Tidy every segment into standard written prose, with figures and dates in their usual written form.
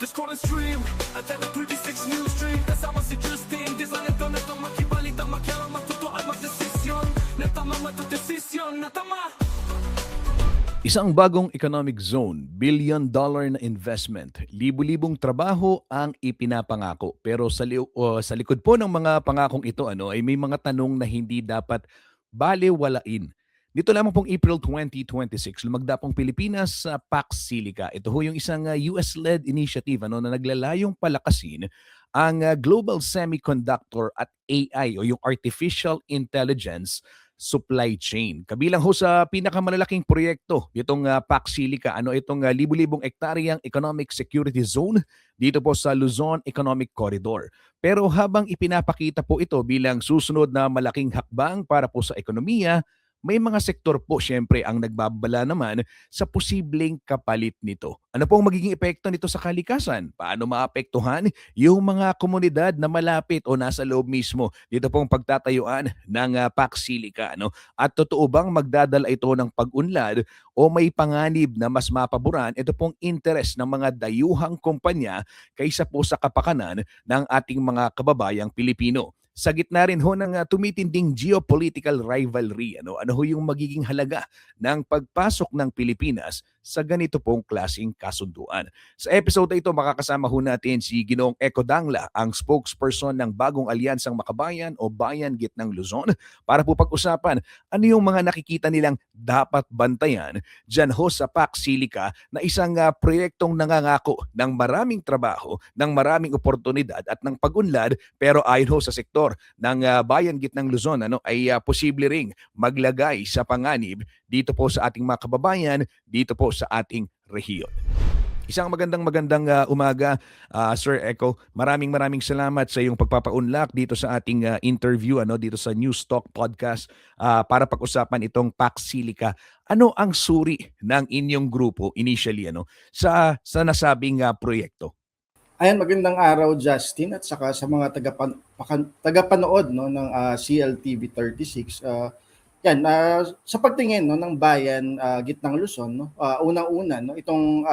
Discord and stream at the 26 news stream. Kasama si Justin. Design ito na itong makibalitan. Magyara matuto at magdesisyon. Natama matudesisyon. Natama. Isang bagong economic zone, billion-dollar na investment, libu-libong trabaho ang ipinapangako. Pero sa likod po ng mga pangakong ito ay may mga tanong na hindi dapat balewalain. Dito lamang pong April 2026, lumagda pong Pilipinas sa Pax Silica. Ito ho yung isang US-led initiative na naglalayong palakasin ang global semiconductor at AI o yung artificial intelligence supply chain. Kabilang ho sa pinakamalalaking proyekto itong Pax Silica, itong libu-libong ektaryang economic security zone dito po sa Luzon Economic Corridor. Pero habang ipinapakita po ito bilang susunod na malaking hakbang para po sa ekonomiya, may mga sektor po siyempre ang nagbabala naman sa posibleng kapalit nito. Ano pong magiging epekto nito sa kalikasan? Paano maapektuhan yung mga komunidad na malapit o nasa loob mismo dito pong pagtatayuan ng Pax Silica? At totoo bang magdadala ito ng pag-unlad o may panganib na mas mapaboran ito pong interes ng mga dayuhang kumpanya kaysa po sa kapakanan ng ating mga kababayang Pilipino? Sa gitna rin ho ng tumitinding geopolitical rivalry, ano ho yung magiging halaga ng pagpasok ng Pilipinas sa ganito pong klaseng kasunduan. Sa episode na ito, makakasama ho natin si Ginoong Eco Dangla, ang spokesperson ng bagong alyansang Makabayan o Bayan Gitnang Luzon, para po pag-usapan ano yung mga nakikita nilang dapat bantayan dyan ho sa Pax Silica na isang proyektong nangangako ng maraming trabaho, ng maraming oportunidad at ng pag-unlad, pero ayon ho sa sektor ng Bayan Gitnang Luzon ay posible ring maglagay sa panganib dito po sa ating mga kababayan, dito po sa ating rehiyon. Isang magandang umaga, Sir Eco. Maraming salamat sa iyong pagpapaunlak dito sa ating interview dito sa News Talk Podcast para pag-usapan itong Pax Silica. Ano ang suri ng inyong grupo initially sa nasabing proyekto? Ayan, magandang araw Justin at saka sa mga tagapanood ng CLTV 36. Sa pagtingin ng Bayan Gitnang Luzon, unang-una itong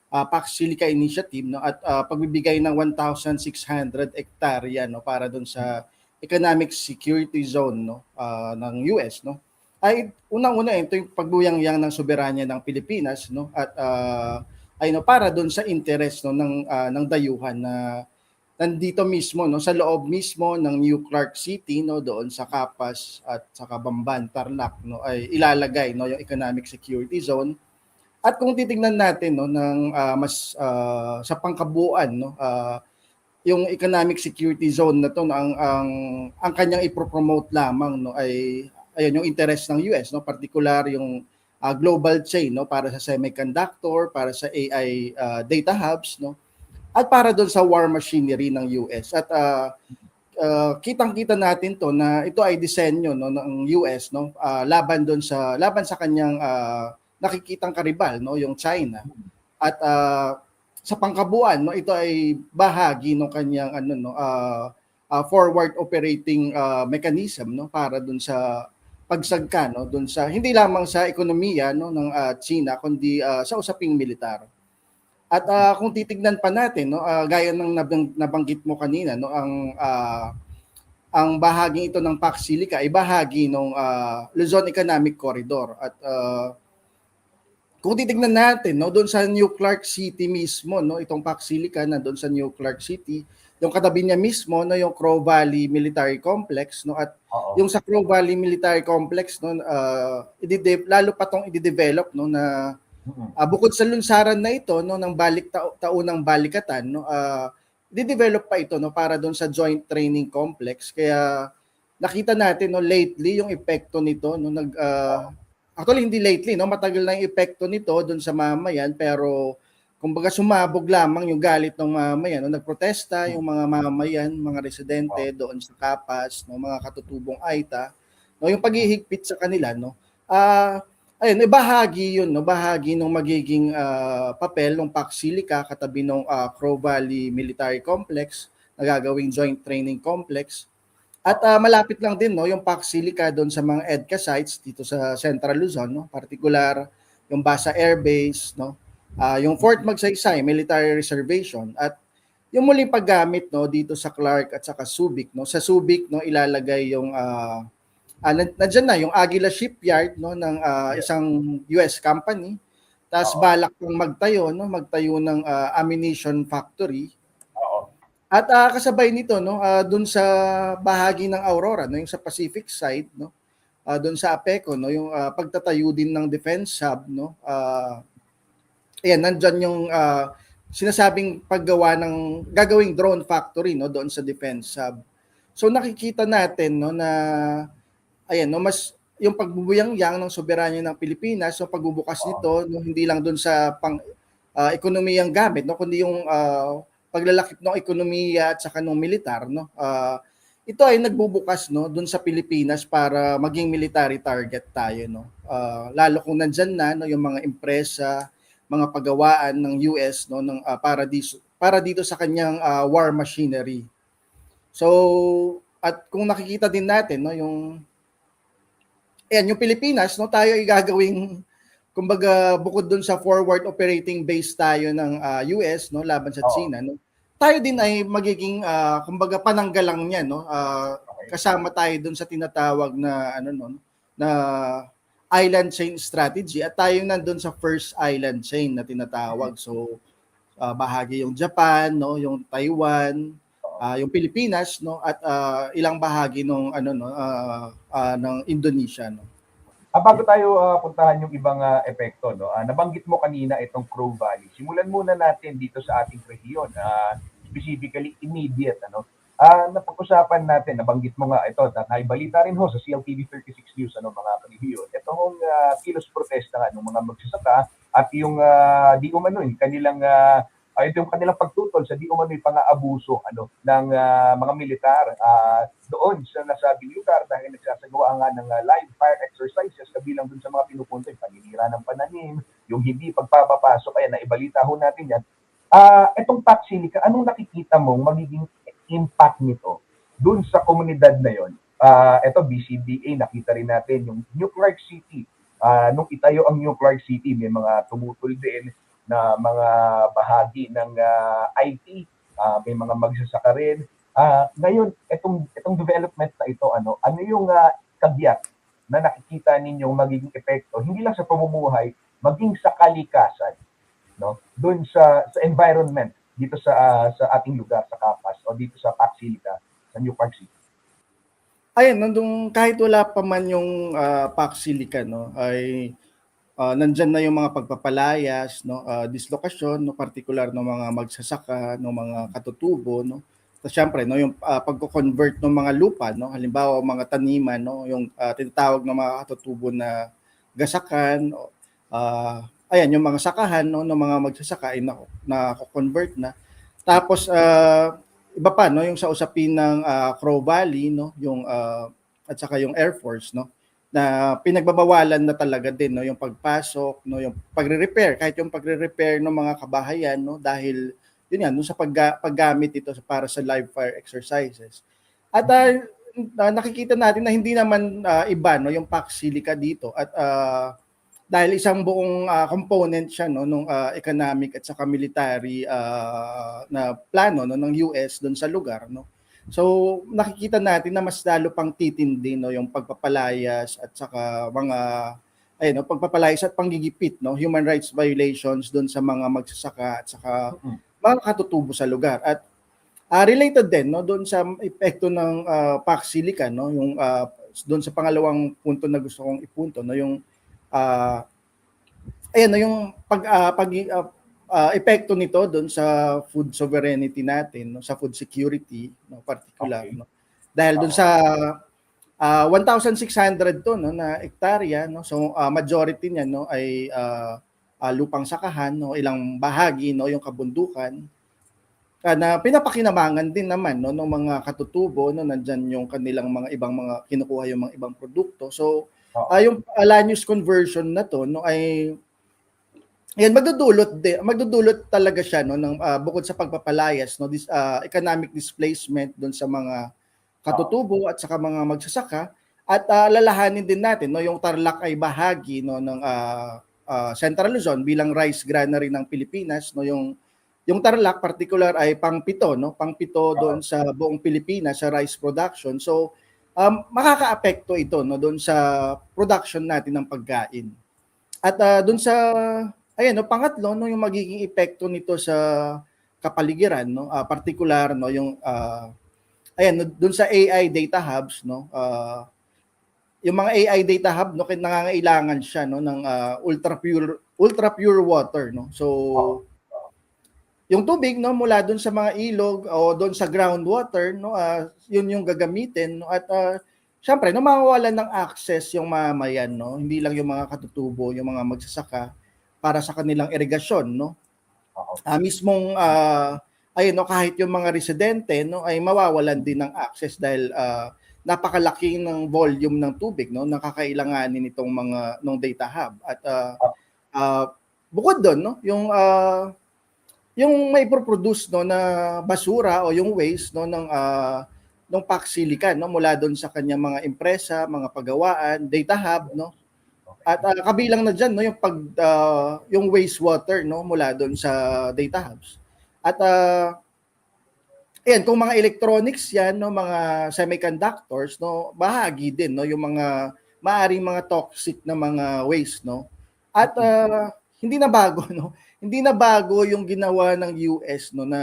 Pax Silica Initiative at pagbibigay ng 1,600 hektarya para doon sa economic security zone ng US ay unang-una ito yung pagbuyangyang ng soberanya ng Pilipinas at para doon sa interest ng dayuhan na nandito mismo sa loob mismo ng New Clark City doon sa Capas at sa Bamban, Tarlac ay ilalagay yung economic security zone. At kung titingnan natin ng mas sa pangkabuuan yung economic security zone na to ang kanyang ipropromote lamang ay ayun yung interest ng US particular yung global chain para sa semiconductor, para sa AI data hubs at para doon sa war machinery ng US. At kitang-kita natin to na ito ay disenyo ng US laban sa kanyang nakikitang karibal yung China. At sa pangkabuuan ito ay bahagi ng kanyang forward operating mechanism para doon sa pagsagka doon sa hindi lamang sa ekonomiya ng China kundi sa usaping militar. At kung titignan pa natin gaya ng nabanggit mo kanina ang bahaging ito ng Pax Silica ay bahagi ng Luzon Economic Corridor at kung titignan natin doon sa New Clark City mismo itong Pax Silica na doon sa New Clark City, yung katabi niya mismo yung Crow Valley Military Complex at yung sa Crow Valley Military Complex lalo pa tong i-develop na bukod sa lunsaran na ito ng taunang balikatan i-develop pa ito para doon sa Joint Training Complex. Kaya nakita natin lately yung epekto nito actually hindi lately matagal na yung epekto nito doon sa mamayan, pero kumbaga sumabog lamang yung galit ng mamayan. Nagprotesta yung mga mamayan, mga residente doon sa Capas, mga katutubong Aita, yung paghihigpit sa kanila. Bahagi yun, bahagi ng magiging papel ng Pax Silica katabi ng Crow Valley Military Complex na gagawing Joint Training Complex. At malapit lang din yung Pax Silica doon sa mga EDCA sites dito sa Central Luzon, particular yung Basa Air Base, yung Fort Magsaysay Military Reservation, at yung muling paggamit no dito sa Clark at saka Subic no. Sa Subic no ilalagay yung nandiyan na yung Aguila Shipyard no ng isang US company. Tapos Oo. balak pang magtayo ng ammunition factory. Oo. At kasabay nito no, doon sa bahagi ng Aurora no, yung sa Pacific side no, doon sa Apeco no, yung pagtatayo din ng defense hub no. Ayan, nandiyan yung sinasabing paggawa ng gagawing drone factory no doon sa defense hub. So nakikita natin no na ayan no, mas yung pagbubuyang-yang ng soberanya ng Pilipinas, so pagbubukas nito no, hindi lang doon sa ekonomiyang gamit no, kundi yung paglalakip ng ekonomiya at saka ng militar no. Ito ay nagbubukas no doon sa Pilipinas para maging military target tayo no. Lalo kung nandiyan na no yung mga empresa, mga pagawaan ng US no ng para dito sa kanyang war machinery. So at kung nakikita din natin no yung yung Pilipinas no, tayo ay gagawing kumbaga bukod dun sa forward operating base tayo ng US no laban sa China no. Tayo din ay magiging kumbaga pananggalang niya no. Kasama tayo dun sa tinatawag na na island chain strategy, at tayo nandun sa first island chain na tinatawag. So bahagi yung Japan no, yung Taiwan, yung Pilipinas no, at ilang bahagi ng ng Indonesia no. Bago tayo puntahan yung ibang epekto, no? Nabanggit mo kanina itong Crow Valley. Simulan muna natin dito sa ating rehiyon, specifically immediate. Napag-usapan natin, nabanggit mo nga ito, naibalita rin ho sa CLTV 36 News, mga rehiyon. Itong kilos protesta nga ng mga magsasaka at yung di umano kanilang ito yung kanilang pagtutol sa di umano'y pang-aabuso ng mga militar doon sa nasabing lugar dahil nagsasagawa nga ng live fire exercises kabilang dun sa mga pinupunto yung paninira ng pananim, yung hindi pagpapapasok. Kaya naibalita ho natin yan. Itong Pax Silica, anong nakikita mong magiging impact nito dun sa komunidad na yon? Ito BCBA, nakita rin natin yung New Clark City. Nung itayo ang New Clark City, may mga tumutol din na mga bahagi ng IT, may mga magsasaka rin. Ngayon, itong development na ito, ano yung kabiyak na nakikita ninyong magiging epekto, hindi lang sa pamumuhay, maging sa kalikasan, no? Doon sa environment, dito sa ating lugar, sa Capas, o dito sa Pax Silica, sa New Clark City. Ayun, nandun kahit wala pa man yung Pax Silica, no, ay nandyan na yung mga pagpapalayas, no, dislokasyon, no, particular ng mga magsasaka, ng mga katutubo, no. So syempre, no, yung pagko-convert ng mga lupa, no, halimbawa mga taniman, no, yung tinatawag ng mga katutubo na gasakan, ayan, yung mga sakahan, no, ng mga magsasaka ay na-convert na. Tapos iba pa, no, yung sa usapin ng Crow Valley, no, yung at saka yung Air Force, no, na pinagbabawalan na talaga din no yung pagpasok no yung pagre-repair, kahit yung pagre-repair ng mga kabahayan no dahil yun yan no sa paggamit ito para sa live fire exercises. At nakikita natin na hindi naman iba no yung Pax Silica dito, at dahil isang buong component siya no nung economic at saka military na plano no ng US doon sa lugar no. So nakikita natin na mas lalo pang titindi no yung pagpapalayas at saka mga pagpapalayas at panggigipit no, human rights violations doon sa mga magsasaka at saka mga katutubo sa lugar. At related din no doon sa epekto ng Pax Silica no, yung doon sa pangalawang punto na gusto kong ipunto no, yung yung epekto nito doon sa food sovereignty natin, no, sa food security, no, particular, okay. No. Dahil doon sa 1,600 to no na hektarya, no. So majority niyan no ay lupang sakahan, no, ilang bahagi no yung kabundukan. Na pinapakinabangan din naman no ng mga katutubo no, nandiyan yung kanilang mga ibang mga kinukuha yung mga ibang produkto. So yung land use conversion na to no ay yan magdudulot talaga siya no ng bukod sa pagpapalayas no economic displacement doon sa mga katutubo at saka mga magsasaka, at lalahanin din natin no yung Tarlac ay bahagi no ng Central Luzon bilang rice granary ng Pilipinas, no, yung Tarlac particular ay pang-pito, no, pang-pito doon sa buong Pilipinas sa rice production. So makakaapekto ito, no, doon sa production natin ng pagkain. At doon sa ayan, no, pangatlo, no, yung magiging epekto nito sa kapaligiran, no, particular, no, yung ayan, no, doon sa AI data hubs, no, yung mga AI data hub, no, nangangailangan siya, no, ng ultra pure water, no. So yung tubig, no, mula doon sa mga ilog o doon sa groundwater, no, yun yung gagamitin, no, at syempre, no, mawawalan ng access yung mamamayan, no, hindi lang yung mga katutubo, yung mga magsasaka para sa kanilang irigasyon, no. Mismong ayun, no, kahit yung mga residente, no, ay mawawalan din ng access dahil napakalaki ng volume ng tubig, no, nakakailanganin itong mga ng data hub. At bukod doon, no, yung may produce, no, na basura o yung waste, no, ng PAC Silica, no, mula doon sa kanyang mga empresa, mga pagawaan, data hub, no. At kabilang na diyan, no, yung wastewater, no, mula doon sa data hubs. At ayan, kung mga electronics yan, no, mga semiconductors, no, bahagi din, no, yung mga maaring mga toxic na mga waste, no. At hindi na bago, no. Hindi na bago yung ginawa ng US, no, na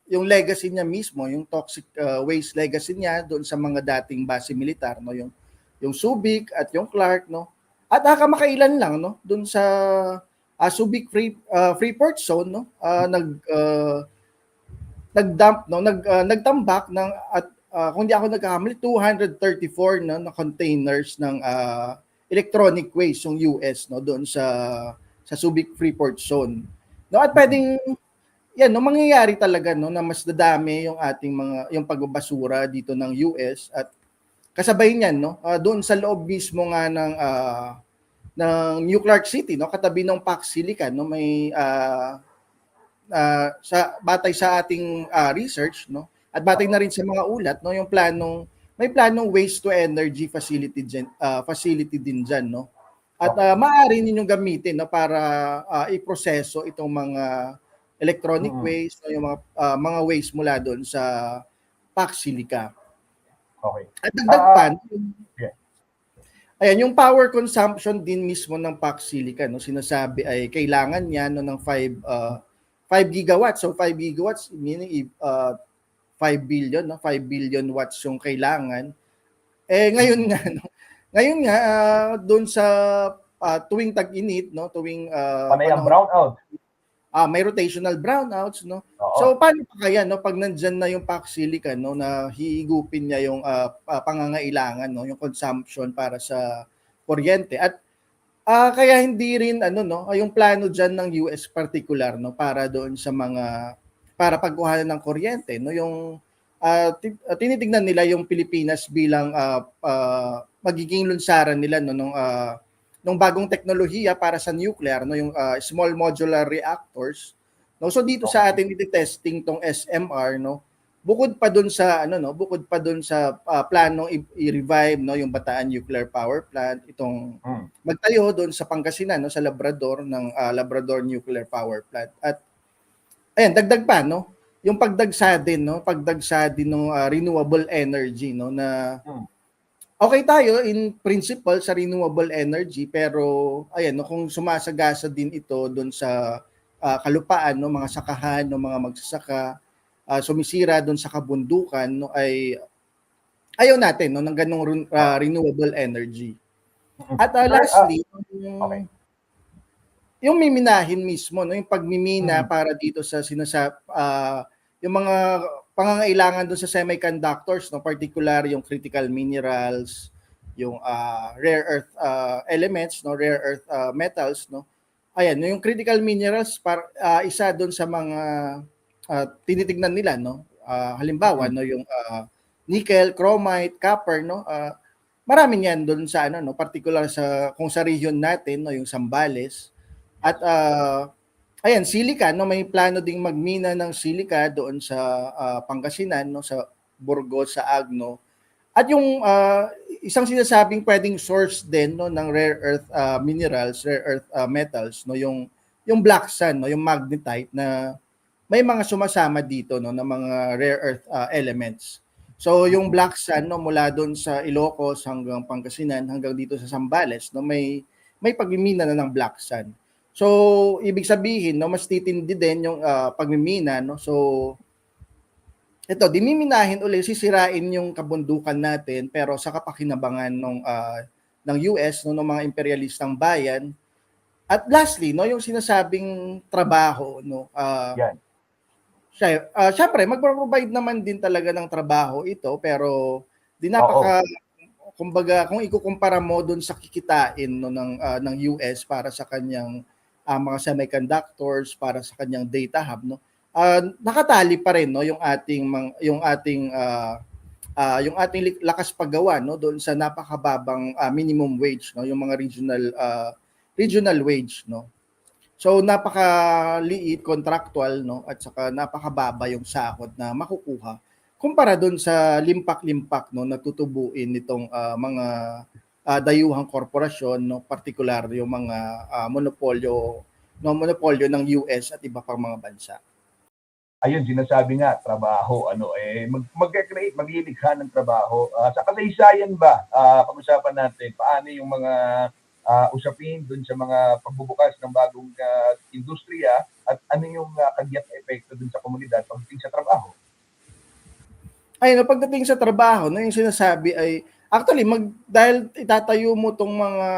yung legacy niya mismo, yung toxic waste legacy niya doon sa mga dating base militar, no, yung Subic at yung Clark, no. At kamakailan lang, no, doon sa Subic Freeport Zone, no, nagdump, no, nagtambak ng at kung di ako nagkakamali 234 na containers ng electronic waste yung US, no, doon sa Subic Freeport Zone. No, at pwedeng yan, no, mangyayari talaga, no, na mas dadami yung ating yung pagbabasura dito ng US at kasabay niyan, no, doon sa loob mismo nga ng New Clark City, no, katabi ng PAC Silica, no, may sa batay sa ating research, no, at batay na rin sa mga ulat, no, may planong waste to energy facility din diyan, no. At maaari ninyong gamitin, no, para iproseso itong mga electronic waste, no, yung mga waste mula doon sa PAC Silica. Okay. At dagdag pa, ayan, yung power consumption din mismo ng PAC Silica, no, sinasabi ay kailangan niya, no, ng 5 gigawatts. So 5 gigawatts meaning 5 billion, no, 5 billion watts yung kailangan. Ngayon nga, no, doon sa tuwing tag-init, no, tuwing Panayang brownout. May rotational brownouts, no. Oo. So paano pa kaya, no, pag nandiyan na yung PAC Silica, no, na hihigupin niya yung pangangailangan, no, yung consumption para sa kuryente. At kaya hindi rin yung plano diyan ng US particular, no, para doon sa para pagkuhanan ng kuryente, no, yung tinitingnan nila yung Pilipinas bilang magiging lunsaran nila, no, nung bagong teknolohiya para sa nuclear, no, yung small modular reactors, no. So dito sa atin i-testing tong SMR, no, bukod pa doon sa planong i-revive, no, yung Bataan Nuclear Power Plant, itong magtayo doon sa Pangasinan, no, sa Labrador ng Labrador Nuclear Power Plant. At ayan, dagdag pa, no, yung pagdagsa din ng renewable energy, no, na okay tayo in principle sa renewable energy, pero ayan, no, kung sumasagasa din ito doon sa kalupaan, no, mga sakahan, no, mga magsasaka, sumisira doon sa kabundukan, no, ay ayaw natin, no, ng ganung renewable energy. At lastly, yung miminahin mismo, no, yung pagmimina para dito sa yung mga pangangailangan doon sa semiconductors, no, particular yung critical minerals, yung rare earth elements, no, rare earth metals, no. Ayan, yung critical minerals isa doon sa mga tinitingnan nila, no. Halimbawa, no, yung nickel, chromite, copper, no. Marami niyan doon sa no, particular kung sa region natin, no, yung Zambales. At ayan, silica, no, may plano ding magmina ng silica doon sa Pangasinan, no, sa Burgos, sa Agno. At yung isang sinasabing pwedeng source din no ng rare earth minerals, rare earth metals no yung black sand no, yung magnetite na may mga sumasama dito no ng mga rare earth elements. So yung black sand no mula doon sa Ilocos hanggang Pangasinan hanggang dito sa Zambales no may pagmimina na ng black sand. So ibig sabihin no mas titindi din yung pagmimina no. So ito, dimiminahin ulit, sisirain yung kabundukan natin pero sa kapakinabangan ng US, no, ng mga imperialistang bayan. At lastly, no, yung sinasabing trabaho, no, Yan. syempre, magpro-provide naman din talaga ng trabaho ito, pero di Oo. kumbaga, kung ikukumpara mo dun sa kikitain no, ng US para sa kanyang mga semiconductors, para sa kanyang data hub, no, nakatali pa rin no yung ating lakas paggawa no doon sa napakababang minimum wage no yung mga regional wage no. So napakaliit contractual no at saka napakababa yung sahod na makukuha kumpara doon sa limpak-limpak no natutubuin nitong mga dayuhang korporasyon no partikular yung mga monopolyo ng US at iba pang mga bansa. Ayun, sinasabi nga, trabaho, mag-create, maglilikha ng trabaho. Sa kasaysayan ba, pag-usapan natin, paano yung mga usapin dun sa mga pagbubukas ng bagong industriya at ano yung kagyat na epekto dun sa komunidad pagdating sa trabaho? Ayun, pagdating sa trabaho, no, yung sinasabi ay actually dahil itatayo mo tong mga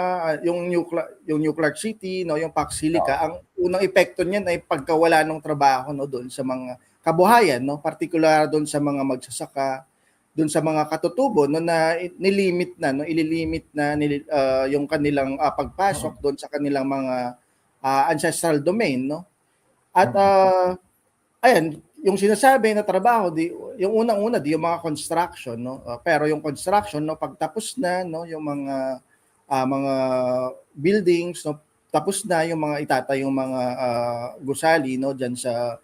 yung Clark City, no, yung Pax Silica, ang unang epekto niyan ay pagkawala ng trabaho no doon sa mga kabuhayan, no, particular doon sa mga magsasaka, doon sa mga katutubo no na ililimit na yung kanilang pagpasok doon sa kanilang mga ancestral domain, no. At ayan, yung sinasabi na trabaho yung unang-una yung mga construction no pero yung construction no pagtapos na no yung mga buildings no tapos na yung mga itatayong mga gusali no diyan sa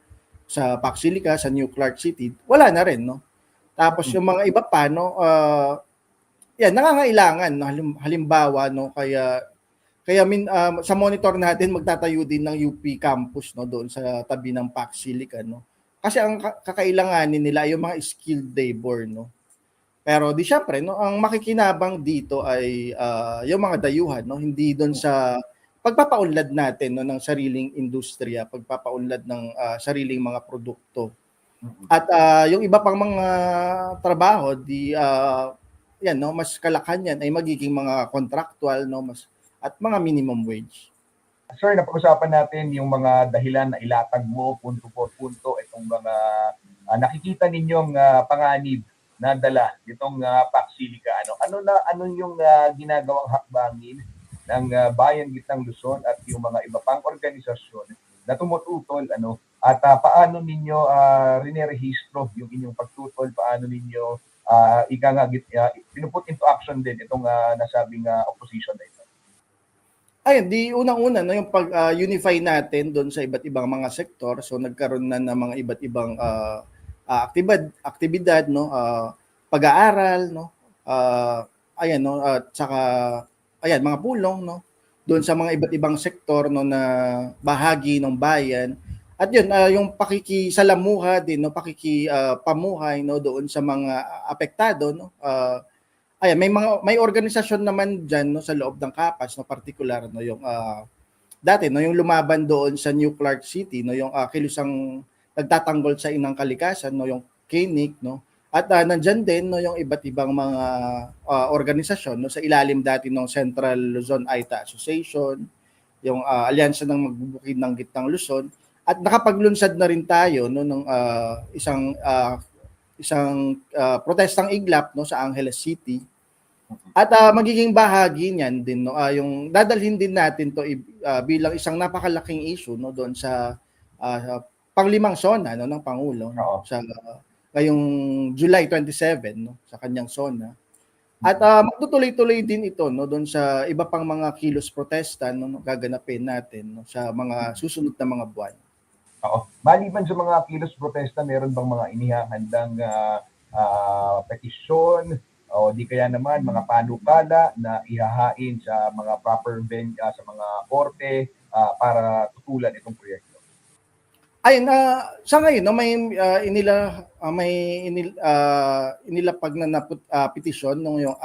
Pax Silica, sa New Clark City, wala na rin no. Tapos yung mga iba pa no yan nangangailangan no, halimbawa no kaya sa monitor natin magtatayo din ng UP campus no doon sa tabi ng Pax Silica no. Kasi ang kakailanganin nila ay yung mga skilled labor no. Pero di syempre no ang makikinabang dito ay yung mga dayuhan no, hindi doon sa pagpapaunlad natin no ng sariling industriya, pagpapaunlad ng sariling mga produkto. At yung iba pang mga trabaho yan no mas kalakhan yan ay magiging mga contractual no mas at mga minimum wage. Sir, napag-usapan natin yung mga dahilan na ilatag mo punto por punto itong mga nakikita ninyong panganib na dala nitong Pax Silica. Ano yung ginagawang hakbangin ng Bayan Gitnang Luzon at yung mga iba pang organisasyon na tumututol at paano ninyo rinerehistro yung inyong pagtutol, paano ninyo pinuput into action din itong nasabing opposition na ito? Ayun, di unang-una no yung pag-unify natin doon sa iba't ibang mga sektor. So nagkaroon na ng mga iba't ibang aktibidad no, pag-aaral no. Ayan no, at saka ayan mga pulong no doon sa mga iba't ibang sektor no na bahagi ng bayan. At yun yung pakikisalamuha din no, pamuhay no doon sa mga apektado no. Ayan, may organisasyon naman diyan no sa loob ng Kapas no particular no yung dati no yung lumaban doon sa New Clark City no yung kilusang nagtatanggol sa inang kalikasan no yung KNIC no at nandiyan din no yung iba't ibang mga organisasyon no sa ilalim dati ng Central Luzon Aita Association, yung alyansa ng magbubukid ng Gitnang Luzon at nakapaglunsad na rin tayo no ng isang protestang iglap no sa Angeles City. At magiging bahagi niyan din no yung dadalhin din natin to bilang isang napakalaking issue no doon sa panglimang SONA no ng Pangulo no, sa ngayong July 27 no sa kanyang SONA. At magtutuloy-tuloy din ito no doon sa iba pang mga kilos protesta no gaganapin natin no sa mga susunod na mga buwan. Oo. Maliban sa mga kilos protesta, meron bang mga inihahandang petisyon o di kaya naman mga panukala na ihahain sa mga proper sa mga korte para tutulan itong proyekto? Ayun, sa ngayon, no, inilapag na petisyon ng yung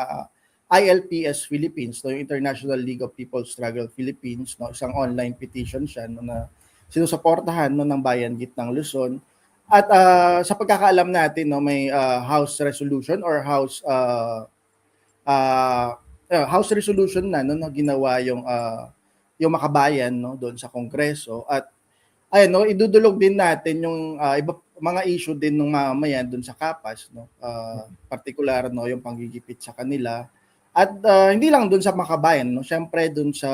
ILPS Philippines, no, yung International League of People Struggle Philippines, no, isang online petition siya, no, na sinusuportahan, no, ng Bayan Gitnang Luzon. At sa pagkakaalam natin, no, may House resolution or House resolution na, no, na ginawa yung makabayan, no, doon sa Kongreso. At ayun, no, idudulog din natin yung mga issue din ng mamamayan doon sa Kapas, no, particular, no, yung panggigipit sa kanila. At hindi lang doon sa makabayan, no, syempre doon sa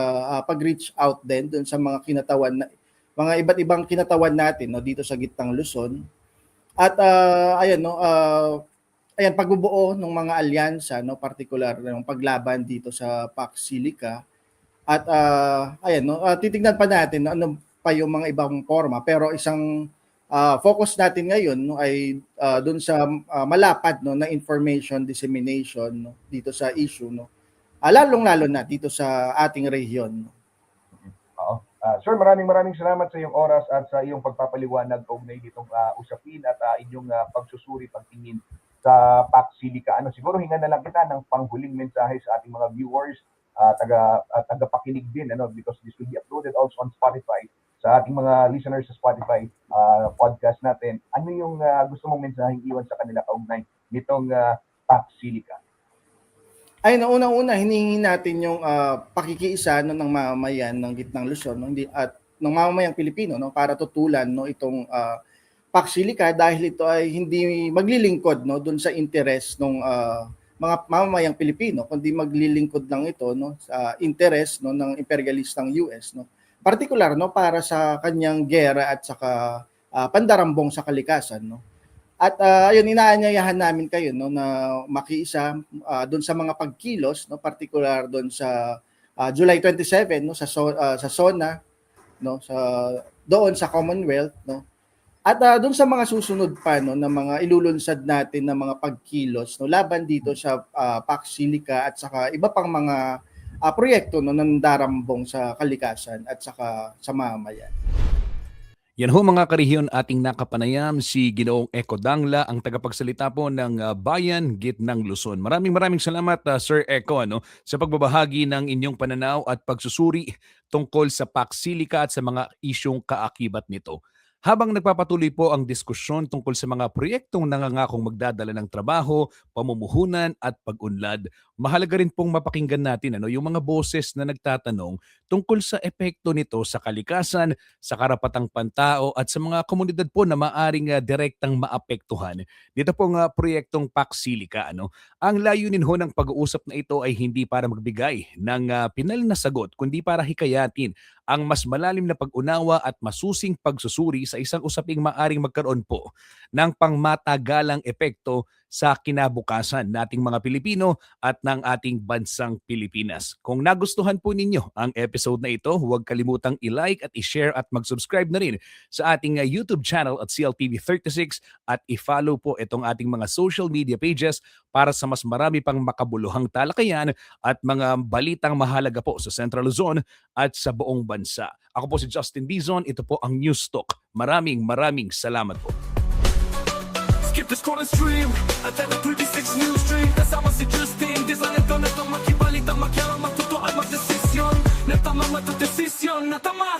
pag-reach out din doon sa mga kinatawan na mga iba't ibang kinatawan natin, no, dito sa Gitnang Luzon. At ayan, no, pagbubuo ng mga alyansa, no, particular yung paglaban dito sa Pax Silica. At ayan, no, titingnan pa natin, no, ano pa yung mga ibang forma, pero isang focus natin ngayon, no, ay doon sa malapad, no, na information dissemination, no, dito sa issue, no, lalong-lalo na dito sa ating rehiyon. Sir, maraming salamat sa iyong oras at sa iyong pagpapaliwanag kaugnay ditong usapin at inyong pagsusuri, pagtingin sa Pax Silica. Siguro hingan na lang kita ng panghuling mensahe sa ating mga viewers, tagapakinig din, because this will be uploaded also on Spotify. Sa ating mga listeners sa Spotify podcast natin, ano yung gusto mong mensaheng iwan sa kanila kaugnay nitong Pax Silica? Ay, unang-una, hinihingi natin yung pakikiisa, no, ng mamamayan ng Gitnang Luzon, no, at ng mamamayang Pilipino, no, para tutulan, no, itong Pax Silica dahil ito ay hindi maglilingkod, no, doon sa interes ng mga mamamayang Pilipino, kundi maglilingkod lang ito, no, sa interes, no, ng imperialistang US, no. Particular, no, para sa kanyang gera at saka pandarambong sa kalikasan, no. At ayun, inaanyayahan namin kayo, no, na makiisa doon sa mga pagkilos, no, particular doon sa July 27, no, sa SONA, no, doon sa Commonwealth, no. At doon sa mga susunod pa, no, na mga ilulunsad natin na mga pagkilos, no, laban dito sa Pax Silica at saka iba pang mga proyekto, no, ng darambong sa kalikasan at saka sa mamamayan. Yan ho mga karehiyon, ating nakapanayam si Ginoong Eco Dangla, ang tagapagsalita po ng Bayan Gitnang Luzon. Maraming salamat Sir Eco, sa pagbabahagi ng inyong pananaw at pagsusuri tungkol sa Pax Silica at sa mga isyong kaakibat nito. Habang nagpapatuloy po ang diskusyon tungkol sa mga proyektong nangangakong magdadala ng trabaho, pamumuhunan at pag-unlad, mahalaga rin pong mapakinggan natin yung mga boses na nagtatanong tungkol sa epekto nito sa kalikasan, sa karapatang pantao at sa mga komunidad po na maaring direktang maapektuhan. Dito pong proyektong Pax Silica. Ang layunin ho ng pag-uusap na ito ay hindi para magbigay ng pinal na sagot, kundi para hikayatin ang mas malalim na pag-unawa at masusing pagsusuri sa isang usaping maaring magkaroon po ng pangmatagalang epekto sa kinabukasan nating mga Pilipino at ng ating bansang Pilipinas. Kung nagustuhan po ninyo ang episode na ito, huwag kalimutang i-like at i-share at mag-subscribe na rin sa ating YouTube channel at CLTV36 at i-follow po itong ating mga social media pages para sa mas marami pang makabuluhang talakayan at mga balitang mahalaga po sa Central Luzon at sa buong bansa. Ako po si Justin Dizon, ito po ang News Talk. Maraming salamat po. Skip the scroll and stream at the 36 News Stream. Kasama si Justin Dizon, ito na itong makibalitang makialam, magtuto at magdesisyon. Natama matutesisyon, natama.